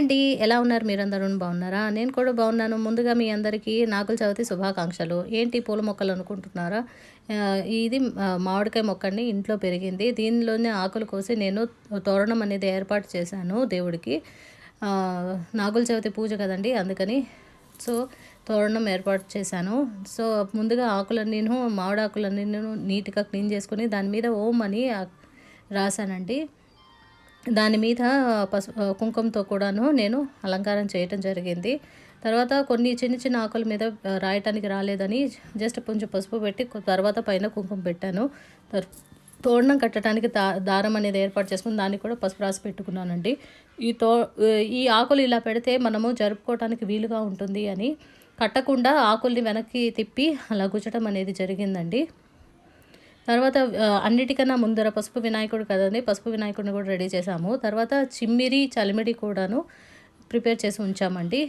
అండి. ఎలా ఉన్నారు మీరందరూ? బాగున్నారా? నేను కూడా బాగున్నాను. ముందుగా మీ అందరికీ నాగుల చవితి శుభాకాంక్షలు. ఏంటి పూల మొక్కలు అనుకుంటున్నారా? ఇది మామిడికాయ మొక్కండి. ఇంట్లో పెరిగింది. దీనిలోనే ఆకులు కోసి నేను తోరణం అనేది ఏర్పాటు చేశాను దేవుడికి. నాగుల చవితి పూజ కదండీ! అందుకని సో, తోరణం ఏర్పాటు చేశాను. సో, ముందుగా ఆకులన్నీను మామిడాకులన్నీను నీట్‌గా క్లీన్ చేసుకొని దాని మీద ఓం అని రాశానండి. దాని మీద కుంకుమతో కూడాను నేను అలంకారం చేయటం జరిగింది. తర్వాత కొన్ని చిన్న చిన్న ఆకుల మీద రాయటానికి రాలేదని జస్ట్ కొంచెం పసుపు పెట్టి తర్వాత పైన కుంకుమ పెట్టాను. తోరణం కట్టడానికి దారం అనేది ఏర్పాటు చేసుకుని దానికి కూడా పసుపు రాసి పెట్టుకున్నానండి. ఈ ఆకులు ఇలా పెడితే మనము జరుపుకోవటానికి వీలుగా ఉంటుంది అని కట్టకుండా ఆకుల్ని వెనక్కి తిప్పి అలా గుచ్చటం అనేది జరిగిందండి. తర్వాత అన్నిటికన్నా ముందర పసుపు వినాయకుడు కదండి, పసుపు వినాయకుడిని కూడా రెడీ చేసాము. తర్వాత చిమ్మిరి చలిమిడి కూడాను ప్రిపేర్ చేసి ఉంచామండి.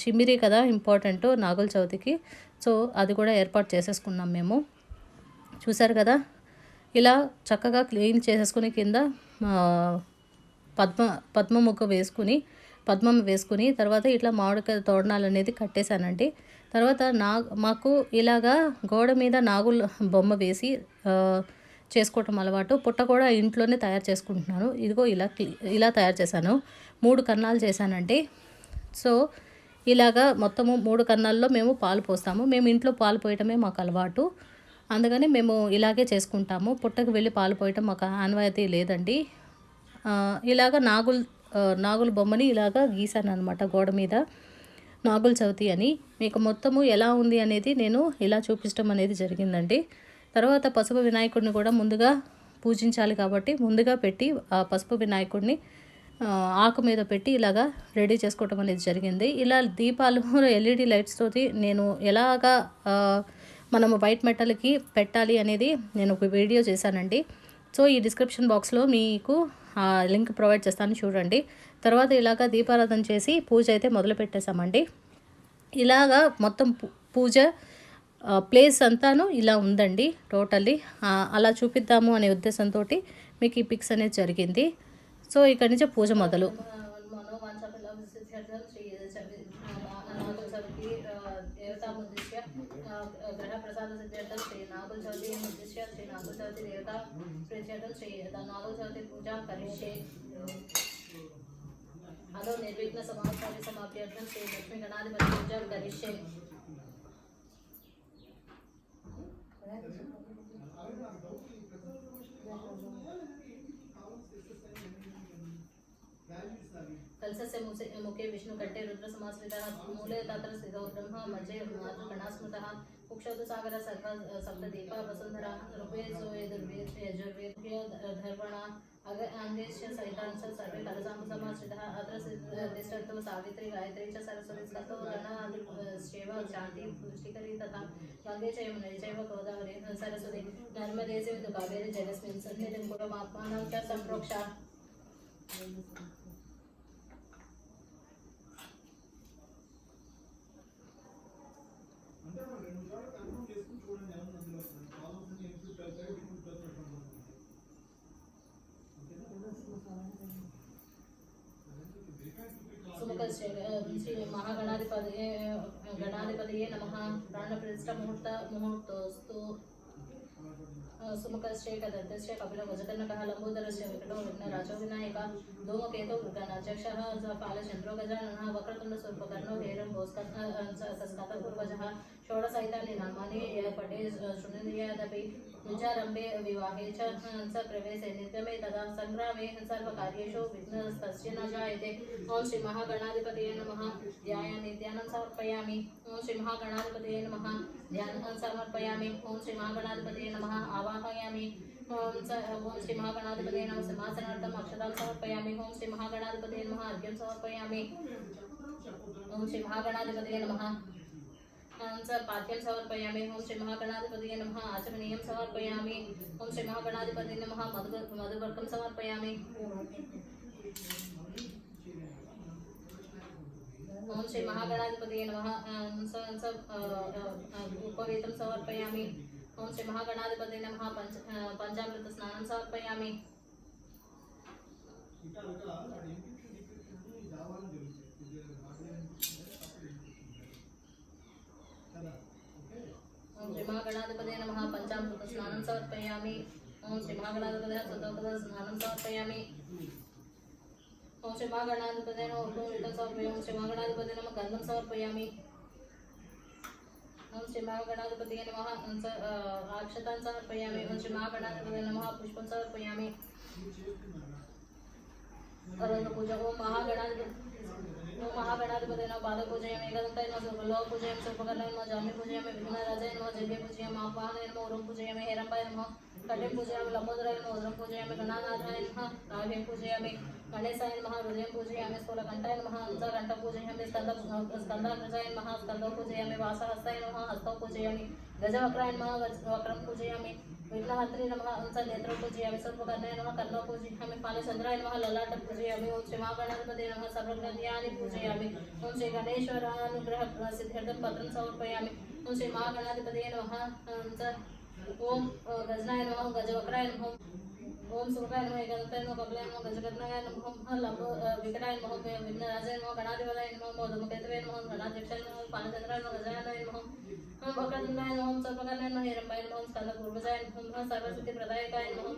చిమ్మిరి కదా ఇంపార్టెంట్ నాగుల చవితికి. సో అది కూడా ఏర్పాటు చేసేసుకున్నాం మేము. చూసారు కదా, ఇలా చక్కగా క్లీన్ చేసేసుకుని కింద పద్మ పద్మం వేసుకుని తర్వాత ఇట్లా మామిడికాయ తోరణాలు అనేది కట్టేశానండి. తర్వాత మాకు ఇలాగా గోడ మీద నాగుల బొమ్మ వేసి చేసుకోవటం అలవాటు. పుట్ట కూడా ఇంట్లోనే తయారు చేసుకుంటున్నాను. ఇదిగో ఇలా తయారు చేశాను. 3 కన్నాలు చేశానండి. సో ఇలాగా మొత్తము 3 కన్నాల్లో మేము పాలు పోస్తాము. మేము ఇంట్లో పాలు పోయటమే మాకు అలవాటు. అందుకని మేము ఇలాగే చేసుకుంటాము. పుట్టకు వెళ్ళి పాలు పోయటం మాకు ఆనవాయితీ లేదండి. ఇలాగ నాగుల బొమ్మని ఇలాగా గీసాను అనమాట గోడ మీద, నాగుల చవితి అని. మీకు మొత్తము ఎలా ఉంది అనేది నేను ఇలా చూపించడం అనేది జరిగిందండి. తర్వాత పసుపు వినాయకుడిని కూడా ముందుగా పూజించాలి కాబట్టి ముందుగా పెట్టి ఆ పసుపు వినాయకుడిని ఆకు మీద పెట్టి ఇలాగా రెడీ చేసుకోవటం అనేది జరిగింది. ఇలా దీపాలు ఎల్ఈడి లైట్స్ తోటి నేను ఎలాగా మనము వైట్ మెటల్కి పెట్టాలి అనేది నేను ఒక వీడియో చేశానండి. సో ఈ డిస్క్రిప్షన్ బాక్స్లో మీకు లింక్ ప్రొవైడ్ చేస్తాను, చూడండి. తర్వాత ఇలాగా దీపారాధన చేసి పూజ అయితే మొదలు పెట్టేశామండి. ఇలాగా మొత్తం పూజ ప్లేస్ అంతాను ఇలా ఉందండి టోటల్లీ. అలా చూపిద్దాము అనే ఉద్దేశంతో మీకు ఈ పిక్స్ అనేది జరిగింది. సో ఇక్కడి నుంచి పూజ మొదలు. ग्रह प्रसाद सिद्ध्यर्थं श्री नागुल चौथी उद्दिश्य श्री नागुल चौथी देवता प्रीत्यर्थं श्री नागुल चौथी पूजा करिष्ये। अदो निर्विघ्न समाप्त्यर्थं श्री लक्ष्मी गणाधिपति पूजा करिष्ये। कलशस्य मुखे विष्णु कंठे रुद्र समाश्रितः मूले तत्र स्थितो ब्रह्म मध्ये गणास्मृतः कुक्षौ सागर सर्व सप्तदीपा वसुंधरा रूपे यजुर्वेद्य धर्वणा अंगेश्य सहितांश सर्वे कलशां समाश्रितः अत्र तिष्ठन्तु सावित्री गायत्री च सरस्वती स्ततो गणाधिपश्चैव शान्ति पुष्टिकरी तथा गंगे च यमुने चैव गोदावरी सरस्वती नर्मदे सिन्धु कावेरी जलस्मिन् सन्निधिं कुर्वमात्मानं च सम्प्रोक्षा। श्री गणाधिपतये नमः। प्राणप्रतिष्ठा मुहूर्तोस्तु सुमुखश्चै कदन्तश्च कपिलो गजकर्णकः लम्बोदरस्य विकटो विघ्नराजो विनायकः धूमकेतौ गणाध्यक्षः फालचन्द्रो गजाननः वक्रतुण्डस्वरूपकर्णो हेरम्बोस्कन्दपूर्वजः षोडशैतानि नामानि पठे शृणुयादपि विचारम्भे विवाहे च प्रवेशे निर्गमे तदा संग्रामे सर्वकार्येषु विघ्नस्तस्य न जायते। ओं श्री महागणाधिपतये नमः। ध्यायामि ध्यानं समर्पयामि। ओं श्री महागणाधिपतये नमः। ध्यानं समर्पयामि। ओं श्री महागणाधिपतये नमः। आवाहयामि। ओं श्री महागणाधिपतये नमः। सिंहासनार्थम् अक्षतां समर्पयामि। ओं श्री महागणाधिपतये नमः। अर्घ्यं समर्पयामि। ओं श्री महागणाधिपतये नमः। पाठ्यं समर्पयामि। ओं श्री महागणाधिपतये नमः। आचमनीयं समर्पयामि। ओं श्री महागणाधिपतये नमः। मधुपर्कं समर्पयामि। ओं श्री महागणाधिपतये नमः। उपवेतं समर्पयामि। ओं श्री महागणाधिपतये नमः। पंचामृत स्नानं समर्पयामि। समर्पयामि। ओम श्री महागणाधिपतये शुद्धोदक स्नानं समर्पयामि। ओम श्री महागणाधिपतये नमः ऊर्ध्वं समर्पयामि। ओम श्री महागणाधिपतये नमः गन्धं समर्पयामि। ओम श्री महागणाधिपतये नमः अक्षतान् समर्पयामि। ओम श्री महागणाधिपतये नमः पुष्पं समर्पयामि। पूजा ओम महागणाधिपतये नमः पाद पूजयामि। एकदन्ताय नमः लोह पूजयामि। सर्वकर्णाय नमः जाम्नि पूजयामि। विघ्नराजाय नमः जङ्घे पूजयामि। आह्वानाय नमः उरुं पूजयामि। हेरम्बाय नमः कटिं पूजयामि। लम्बोदराय नमः उदरं पूजयामि। गणानाथाय नमः नाभिं पूजयामि। गणेशाय नमः हृदयं पूजयामि। स्थूलकण्ठाय नमः कंठं पूजयामि। स्कन्धाग्रजाय नमः स्कन्धं पूजयामि। वासहस्ताय नमः हस्तं पूजयामि। गजवक्राय नमः वक्रं पूजयामि। विघ्नहर्त्रे नमः नेत्रं पूजयामि। सर्वकर्णाय नमः कर्णं पूजयामि। फालचन्द्राय नमः ललाटं पूजयामि। ओम श्री महागणाधिपतये नमः सर्वज्ञानि पूजयामि। ओम श्री गणेश्वरानुग्रह सिद्ध्यर्थं पत्रं समर्पयामि। ओम श्री महागणाधिपतये नमः ओम गजनाय नमः गजवक्राय नमः ओम सुखाय नमः एकदन्ताय नमः कपिलाय नमः गजकर्णाय नमः लंबो विकटाय नमः विघ्नराजाय नमः गणाधिपतये नमः धूमकेतवे नमः गणाध्यक्षाय नमः फालचन्द्राय नमः गजाननाय नमः ओम वक्रतुण्डाय नमः सर्वकर्णाय नमः हिरण्मयाय नमः स्कन्दपूर्वजाय नमः सर्वसिद्धिप्रदायकाय नमः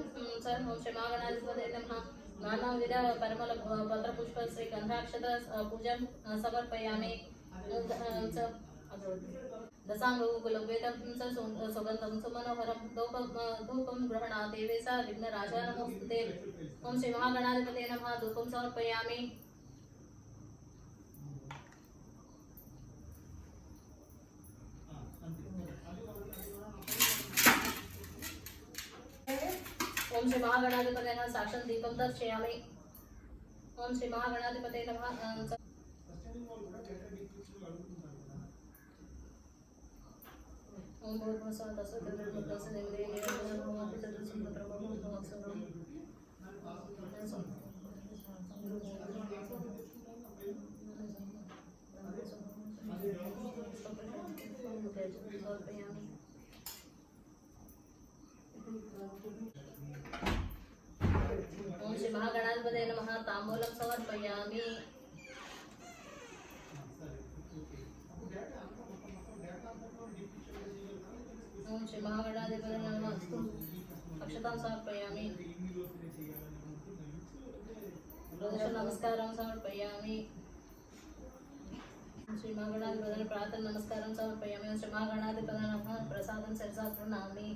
ओम श्री महागणाधिपतये नमः नानाविध परिमल पत्र पुष्प श्रीगन्धाक्षत पूजन समर्पयामि। दशांगुकुलवेदं सुगन्धं सुमनोहरं धूपं गृह्णाति देवेशा विघ्नराजा नमोस्तुते। ओम श्री महागणाधिपतये नमः धूपं समर्पयामि। ओम श्री महागणाधिपतये नमः साक्षात् दीपं दर्शयामि। ओम श्री महागणाधिपतये नमः ओम भूर्भुवस्सुवः तत्सवितुर्वरेण्यं भर्गो ओम श्री महागणाधिपतये नमः ताम्बूलं समर्पयामि। ओम श्री महागणाधिपतये नमः अक्षतां समर्पयामि। नमस्कारं समर्पयामि। श्री महागणाधिपतये प्रार्थना नमस्कारं समर्पयामि। श्री महागणाधिपतये नमः प्रसादं शिरसा प्रणमामि।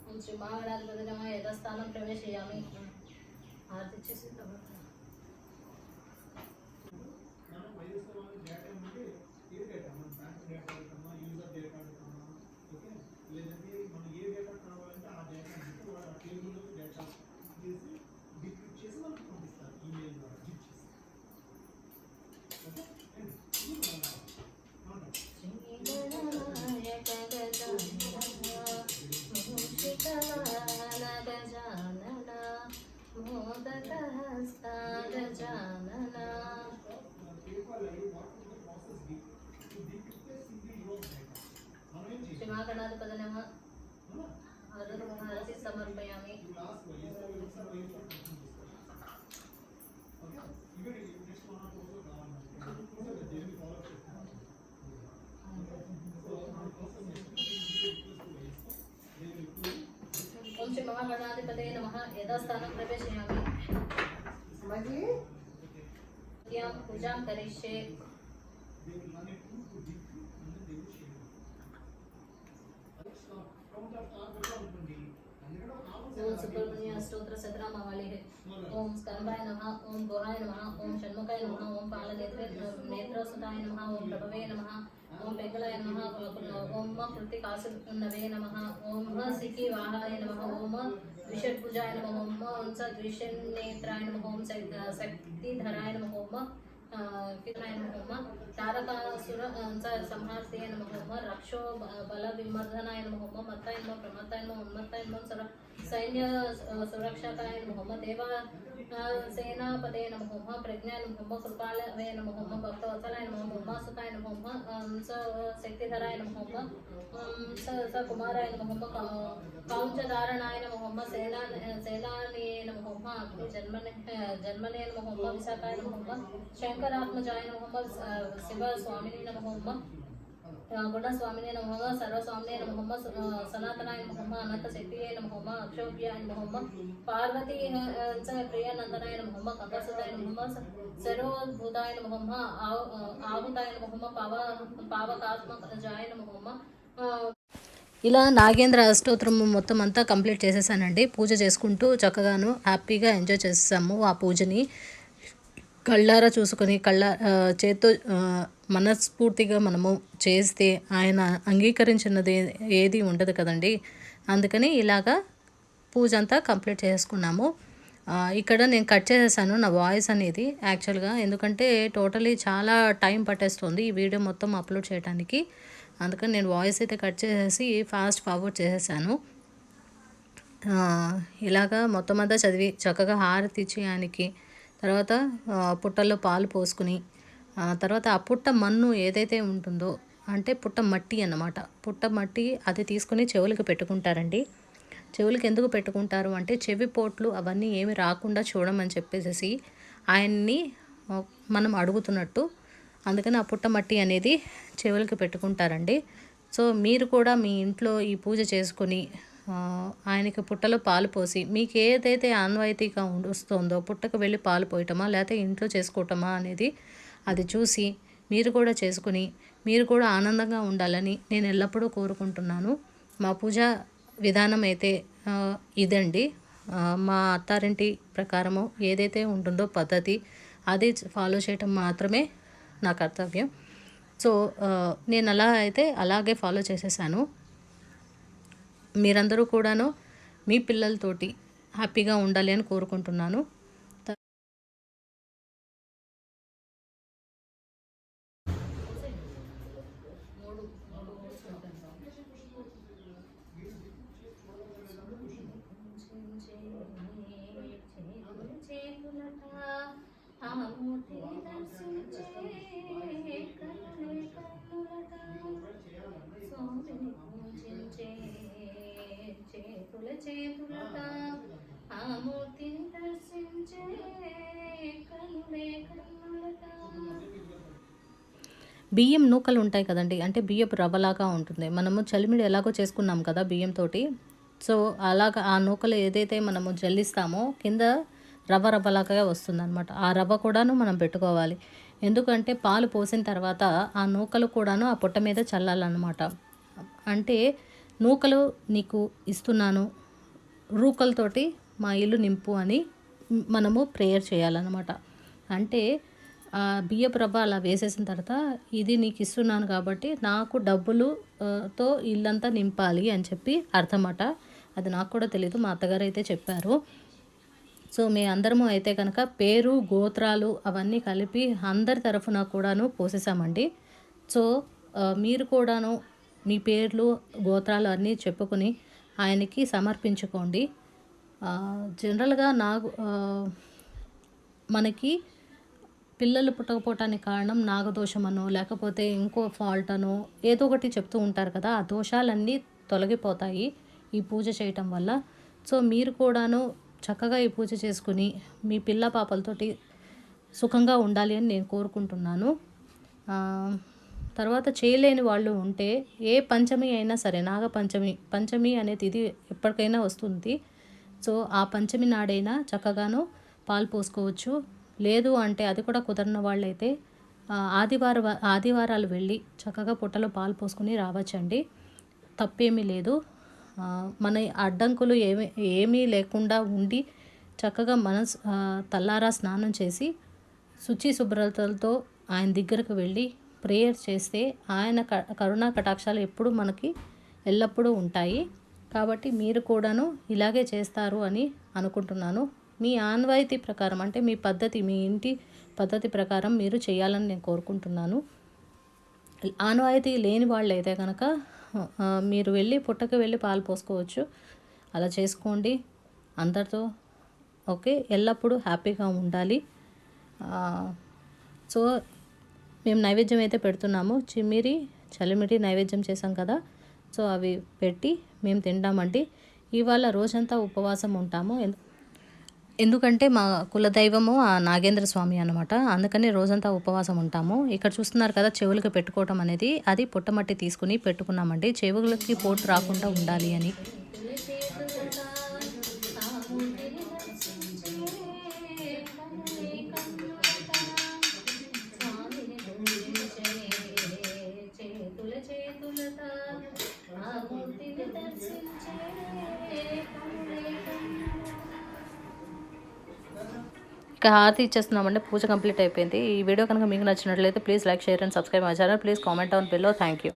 ओम श्री महागणाधिपतये नमः यथास्थानं प्रवेशयामि। आरती इच्छेసి श्री महागणाधिपतये नमः आरती समर्पयामि। ओम श्री महागणाधिपतये नमः यथास्थानं प्रवेशयामि। पूजां करिष्ये। ओम सुब्रह्मण्य स्तोत्र सतनामावली है। ओम स्कंदाय नमः। ओम गुहाय नमः। ओम षण्मुखाय नमः। ओम नेत्रसुताय नमः। ओम प्रभवे नमः। ओम पिंगलाय नमः। ओम कृत्तिकासुनवे नमः। ओम सिखी वाहाय नमः। ओम द्विषड्भुजाय नमः। ओम द्विषन्नेत्राय नमः। ओम शक्तिधराय नमः। ओम तारकासुर संहार्थे नमः। ओम रक्षो बलविमर्दनाय नमः। ओम मत्ताय नमः। प्रमत्ताय नमः। उन्मत्ताय नमः। सैन्य सुरक्षकाय नमः। देवा सेनापते नमः। ओम प्रज्ञाय नमः। कृपालवे नमः। ओम भक्तवत्सलाय नमः। उमासुताय नमः। ओम शक्तिधराय नमः। ओम कुमाराय नमः। कौञ्चधारणाय नमः। ओम सेनानिये नमः। ओम जन्मने नमः। ओम विशाखाय नमः। शंकरात्मजाय नमः। शिवस्वामिने नमः। గుణస్వామినే నమః సర్వస్వామినే నమః సనాతనాయ నమః అనంత శక్తియే నమః అక్షోభ్యాయ నమః పార్వతీ ప్రియానందనాయ నమః కపసుదాయ నమః సర్వభూతాయ నమః ఆహుతాయ నమః పావకాత్మజాయ నమః. ఇలా నాగేంద్ర అష్టోత్తరం మొత్తం అంతా కంప్లీట్ చేసేసానండి. పూజ చేసుకుంటూ చక్కగాను హ్యాపీగా ఎంజాయ్ చేసేసాము ఆ పూజని. కళ్ళారా చూసుకొని చేత్తో మనస్ఫూర్తిగా మనము చేస్తే ఆయన అంగీకరించినది ఏది ఉండదు కదండి. అందుకని ఇలాగా పూజ అంతా కంప్లీట్ చేసుకున్నాము. ఇక్కడ నేను కట్ చేసేసాను నా వాయిస్ అనేది యాక్చువల్గా, ఎందుకంటే టోటలీ చాలా టైం పట్టేస్తుంది ఈ వీడియో మొత్తం అప్లోడ్ చేయడానికి. అందుకని నేను వాయిస్ అయితే కట్ చేసేసి ఫాస్ట్ ఫార్వర్డ్ చేసేసాను. ఇలాగా మొత్తం అంతా చదివి చక్కగా హారతి ఇచ్చి ఆయనకి, తర్వాత పుట్టల్లో పాలు పోసుకుని, తర్వాత ఆ పుట్ట మన్ను ఏదైతే ఉంటుందో, అంటే పుట్ట మట్టి అన్నమాట, పుట్ట మట్టి అది తీసుకుని చెవులకి పెట్టుకుంటారండి. చెవులకి ఎందుకు పెట్టుకుంటారు అంటే చెవి పోట్లు అవన్నీ ఏమి రాకుండా చూడమని చెప్పేసి ఆయన్ని మనం అడుగుతున్నట్టు. అందుకని ఆ పుట్ట మట్టి అనేది చెవులకి పెట్టుకుంటారండి. సో మీరు కూడా మీ ఇంట్లో ఈ పూజ చేసుకొని ఆయనకి పుట్టలో పాలు పోసి, మీకు ఏదైతే ఆన్వాయితీగా వస్తుందో, పుట్టకు వెళ్ళి పాలు పోయటమా లేకపోతే ఇంట్లో చేసుకోవటమా అనేది అది చూసి మీరు కూడా చేసుకుని మీరు కూడా ఆనందంగా ఉండాలని నేను ఎల్లప్పుడూ కోరుకుంటున్నాను. మా పూజ విధానం అయితే ఇదండి. మా అత్తారింటి ప్రకారము ఏదైతే ఉంటుందో పద్ధతి అది ఫాలో చేయటం మాత్రమే నా కర్తవ్యం. సో నేను అలా అయితే అలాగే ఫాలో చేసేసాను. మీరందరూ కూడాను మీ పిల్లలతోటి హ్యాపీగా ఉండాలి అని కోరుకుంటున్నాను. చేతులట ఆ మూర్తిని దర్శించే కనులే కన్నులట. బియ్యం నూకలు ఉంటాయి కదండి, అంటే బియ్యపు రవ్వలాగా ఉంటుంది. మనము చలిమిడి ఎలాగో చేసుకున్నాం కదా బియ్యంతో. సో అలాగా ఆ నూకలు ఏదైతే మనము జల్లిస్తామో కింద రవ్వ రవ్వలాగా వస్తుందన్నమాట. ఆ రవ్వ కూడాను మనం పెట్టుకోవాలి. ఎందుకంటే పాలు పోసిన తర్వాత ఆ నూకలు కూడాను ఆ పుట్ట మీద చల్లాలన్నమాట. అంటే నూకలు నీకు ఇస్తున్నాను, రూకలతోటి మా ఇల్లు నింపు అని మనము ప్రేయర్ చేయాలన్నమాట. అంటే బియ్యపు రవ్వ అలా వేసేసిన తర్వాత ఇది నీకు ఇస్తున్నాను కాబట్టి నాకు డబ్బులుతో ఇల్లంతా నింపాలి అని చెప్పి అర్థమట. అది నాకు కూడా తెలీదు, మా అత్తగారు అయితే చెప్పారు. సో మీ అందరము అయితే కనుక పేరు గోత్రాలు అవన్నీ కలిపి అందరి తరఫున కూడాను పోసేసామండి. సో మీరు కూడాను మీ పేర్లు గోత్రాలు అన్నీ చెప్పుకొని ఆయనకి సమర్పించుకోండి. జనరల్గా మనకి పిల్లలు పుట్టకపోవటానికి కారణం నాగదోషమనో లేకపోతే ఇంకో ఫాల్ట్ అనో ఏదో ఒకటి చెప్తూ ఉంటారు కదా. ఆ దోషాలన్నీ తొలగిపోతాయి ఈ పూజ చేయటం వల్ల. సో మీరు కూడాను చక్కగా ఈ పూజ చేసుకుని మీ పిల్ల పాపలతోటి సుఖంగా ఉండాలి అని నేను కోరుకుంటున్నాను. తర్వాత చేయలేని వాళ్ళు ఉంటే ఏ పంచమి అయినా సరే, పంచమి అనేది ఇది ఎప్పటికైనా వస్తుంది. సో ఆ పంచమి నాడైనా చక్కగాను పాలు పోసుకోవచ్చు. లేదు అంటే అది కూడా కుదరని వాళ్ళైతే ఆదివారాలు వెళ్ళి చక్కగా పుట్టలో పాలు పోసుకొని రావచ్చండి, తప్పేమీ లేదు. మన అడ్డంకులు ఏమీ లేకుండా ఉండి చక్కగా తల్లారా స్నానం చేసి శుచి శుభ్రతలతో ఆయన దగ్గరకు వెళ్ళి ప్రేయర్ చేస్తే ఆయన కరుణా కటాక్షాలు ఎప్పుడు మనకి ఎల్లప్పుడూ ఉంటాయి. కాబట్టి మీరు కూడాను ఇలాగే చేస్తారు అని అనుకుంటున్నాను. మీ ఆన్వాయితీ ప్రకారం, అంటే మీ పద్ధతి, మీ ఇంటి పద్ధతి ప్రకారం మీరు చేయాలని నేను కోరుకుంటున్నాను. ఆన్వాయితీ లేని వాళ్ళు అయితే కనుక మీరు వెళ్ళి పుట్టకు వెళ్ళి పాలు పోసుకోవచ్చు. అలా చేసుకోండి అందరితో. ఓకే, ఎల్లప్పుడూ హ్యాపీగా ఉండాలి. సో మేము నైవేద్యం అయితే పెడుతున్నాము. చలిమిడి నైవేద్యం చేసాం కదా, సో అవి పెట్టి మేము తింటామండి. ఇవాళ రోజంతా ఉపవాసం ఉంటాము. ఎందుకంటే మా కులదైవము ఆ నాగేంద్ర స్వామి అనమాట. అందుకని రోజంతా ఉపవాసం ఉంటాము. ఇక్కడ చూస్తున్నారు కదా చెవులకి పెట్టుకోవటం అనేది, అది పుట్టమట్టి తీసుకొని పెట్టుకున్నామండి. చెవులకి పోటు రాకుండా ఉండాలి అని. ఇక హారతి ఇచ్చేస్తున్నామండి. పూజ కంప్లీట్ అయిపోయింది. ఈ వీడియో కనుక మీకు నచ్చినట్లయితే please like, share and subscribe my channel. Please comment down below. Thank you.